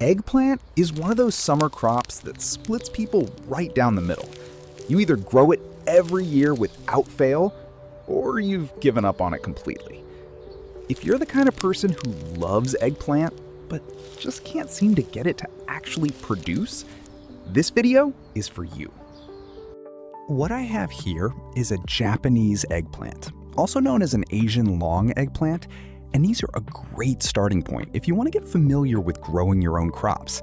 Eggplant is one of those summer crops that splits people right down the middle. You either grow it every year without fail, or you've given up on it completely. If you're the kind of person who loves eggplant, but just can't seem to get it to actually produce, this video is for you. What I have here is a Japanese eggplant, also known as an Asian long eggplant, and these are a great starting point if you want to get familiar with growing your own crops.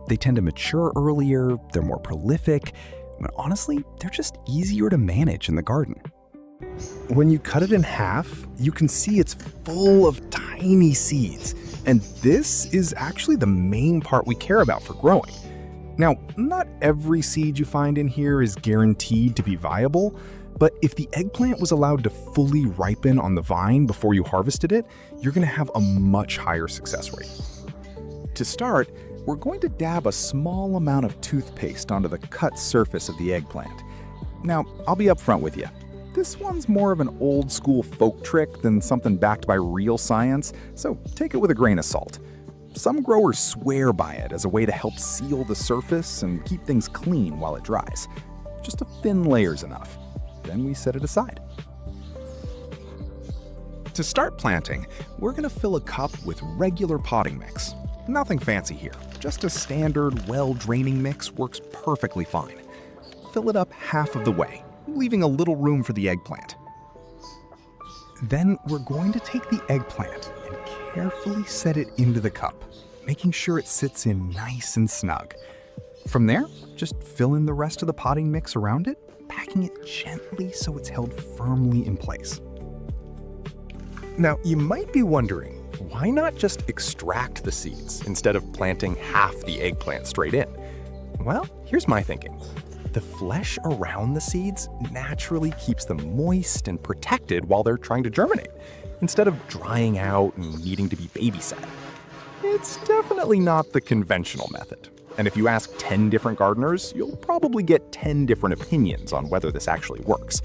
They tend to mature earlier, they're more prolific, but honestly, they're just easier to manage in the garden. When you cut it in half, you can see it's full of tiny seeds, and this is actually the main part we care about for growing. Now, not every seed you find in here is guaranteed to be viable, but if the eggplant was allowed to fully ripen on the vine before you harvested it, you're going to have a much higher success rate. To start, we're going to dab a small amount of toothpaste onto the cut surface of the eggplant. Now, I'll be upfront with you. This one's more of an old school folk trick than something backed by real science, so take it with a grain of salt. Some growers swear by it as a way to help seal the surface and keep things clean while it dries. Just a thin layer's enough. Then we set it aside. To start planting, we're going to fill a cup with regular potting mix. Nothing fancy here, just a standard, well-draining mix works perfectly fine. Fill it up half of the way, leaving a little room for the eggplant. Then we're going to take the eggplant and carefully set it into the cup, making sure it sits in nice and snug. From there, just fill in the rest of the potting mix around it, packing it gently so it's held firmly in place. Now, you might be wondering, why not just extract the seeds instead of planting half the eggplant straight in? Well, here's my thinking. The flesh around the seeds naturally keeps them moist and protected while they're trying to germinate, instead of drying out and needing to be babysat. It's definitely not the conventional method. And if you ask 10 different gardeners, you'll probably get 10 different opinions on whether this actually works.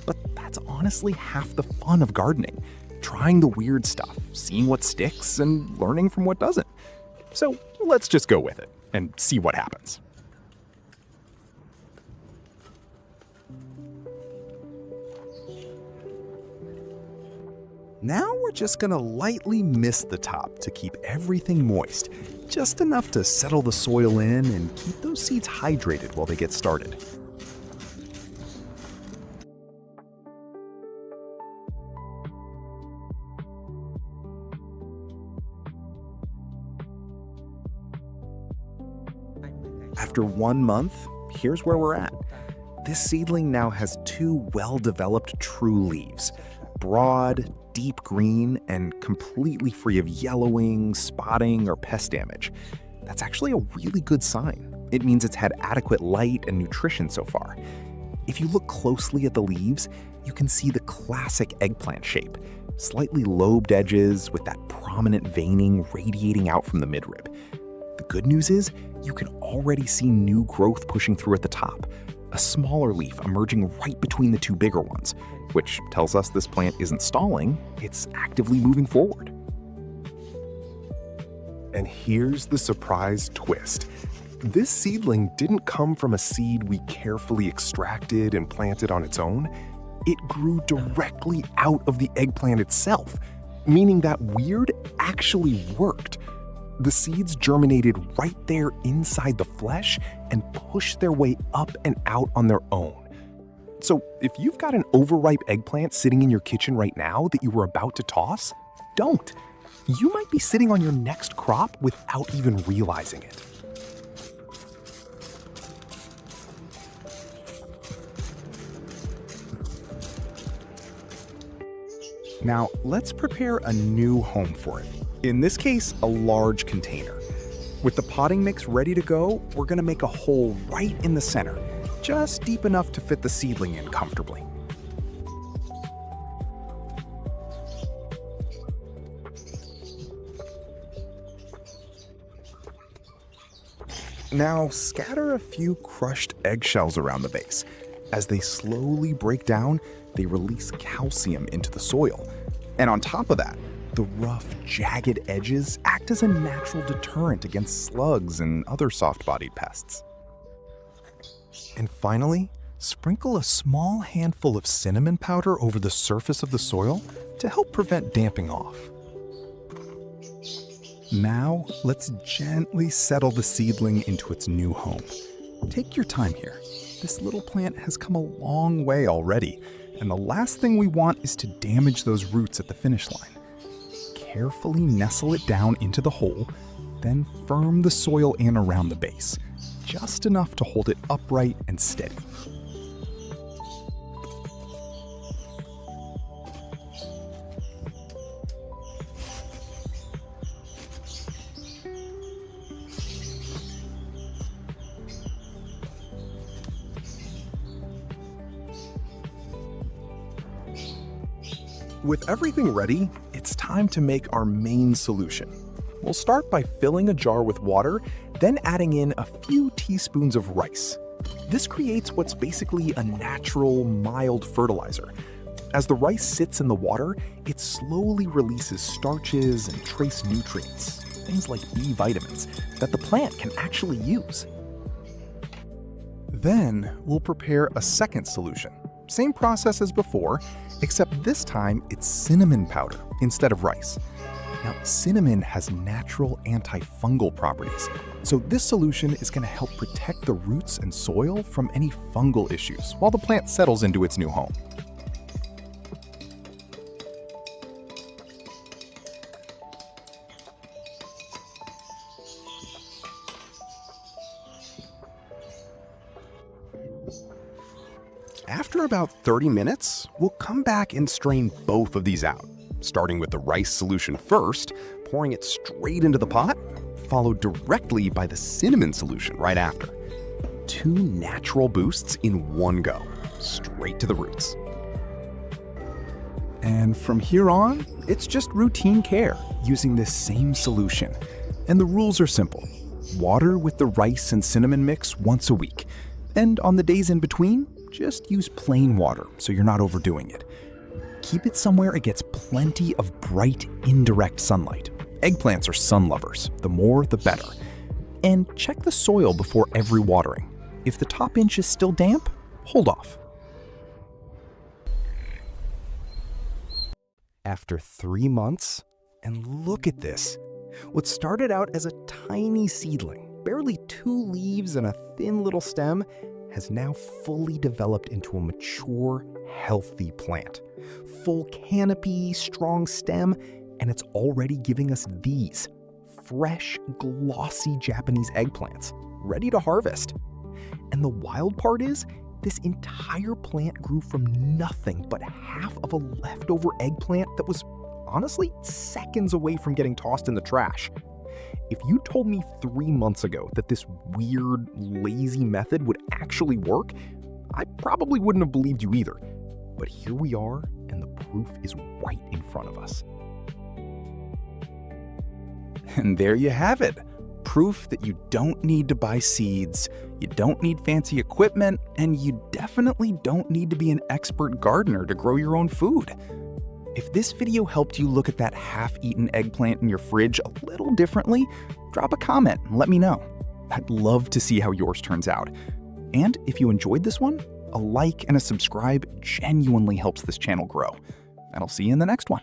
But that's honestly half the fun of gardening. Trying the weird stuff, seeing what sticks, and learning from what doesn't. So let's just go with it and see what happens. Now we're just gonna lightly mist the top to keep everything moist, just enough to settle the soil in and keep those seeds hydrated while they get started. After 1 month, here's where we're at. This seedling now has 2 well-developed true leaves, broad, deep green, and completely free of yellowing, spotting, or pest damage. That's actually a really good sign. It means it's had adequate light and nutrition so far. If you look closely at the leaves, you can see the classic eggplant shape, slightly lobed edges with that prominent veining radiating out from the midrib. The good news is, you can already see new growth pushing through at the top, a smaller leaf emerging right between the 2 bigger ones, which tells us this plant isn't stalling, it's actively moving forward. And here's the surprise twist. This seedling didn't come from a seed we carefully extracted and planted on its own. It grew directly out of the eggplant itself, meaning that weird actually worked. The seeds germinated right there inside the flesh and pushed their way up and out on their own. So if you've got an overripe eggplant sitting in your kitchen right now that you were about to toss, don't. You might be sitting on your next crop without even realizing it. Now, let's prepare a new home for it. In this case, a large container. With the potting mix ready to go, we're gonna make a hole right in the center, just deep enough to fit the seedling in comfortably. Now, scatter a few crushed eggshells around the base. As they slowly break down, they release calcium into the soil. And on top of that, The rough, jagged edges act as a natural deterrent against slugs and other soft-bodied pests. And finally, sprinkle a small handful of cinnamon powder over the surface of the soil to help prevent damping off. Now, let's gently settle the seedling into its new home. Take your time here. This little plant has come a long way already, and the last thing we want is to damage those roots at the finish line. Carefully nestle it down into the hole, then firm the soil in around the base, just enough to hold it upright and steady. With everything ready, it's time to make our main solution. We'll start by filling a jar with water, then adding in a few teaspoons of rice. This creates what's basically a natural, mild fertilizer. As the rice sits in the water, it slowly releases starches and trace nutrients, things like B vitamins, that the plant can actually use. Then we'll prepare a second solution. Same process as before, except this time it's cinnamon powder instead of rice. Now, cinnamon has natural antifungal properties, so this solution is going to help protect the roots and soil from any fungal issues while the plant settles into its new home. After about 30 minutes, we'll come back and strain both of these out, starting with the rice solution first, pouring it straight into the pot, followed directly by the cinnamon solution right after. 2 natural boosts in one go, straight to the roots. And from here on, it's just routine care using this same solution. And the rules are simple. Water with the rice and cinnamon mix once a week. And on the days in between, just use plain water so you're not overdoing it. Keep it somewhere it gets plenty of bright, indirect sunlight. Eggplants are sun lovers. The more, the better. And check the soil before every watering. If the top inch is still damp, hold off. After 3 months, and look at this. What started out as a tiny seedling, barely 2 leaves and a thin little stem, has now fully developed into a mature, healthy plant. Full canopy, strong stem, and it's already giving us these fresh, glossy Japanese eggplants, ready to harvest. And the wild part is, this entire plant grew from nothing but half of a leftover eggplant that was honestly seconds away from getting tossed in the trash. If you told me 3 months ago that this weird, lazy method would actually work, I probably wouldn't have believed you either. But here we are, and the proof is right in front of us. And there you have it. Proof that you don't need to buy seeds, you don't need fancy equipment, and you definitely don't need to be an expert gardener to grow your own food. If this video helped you look at that half-eaten eggplant in your fridge a little differently, drop a comment and let me know. I'd love to see how yours turns out. And if you enjoyed this one, a like and a subscribe genuinely helps this channel grow. And I'll see you in the next one.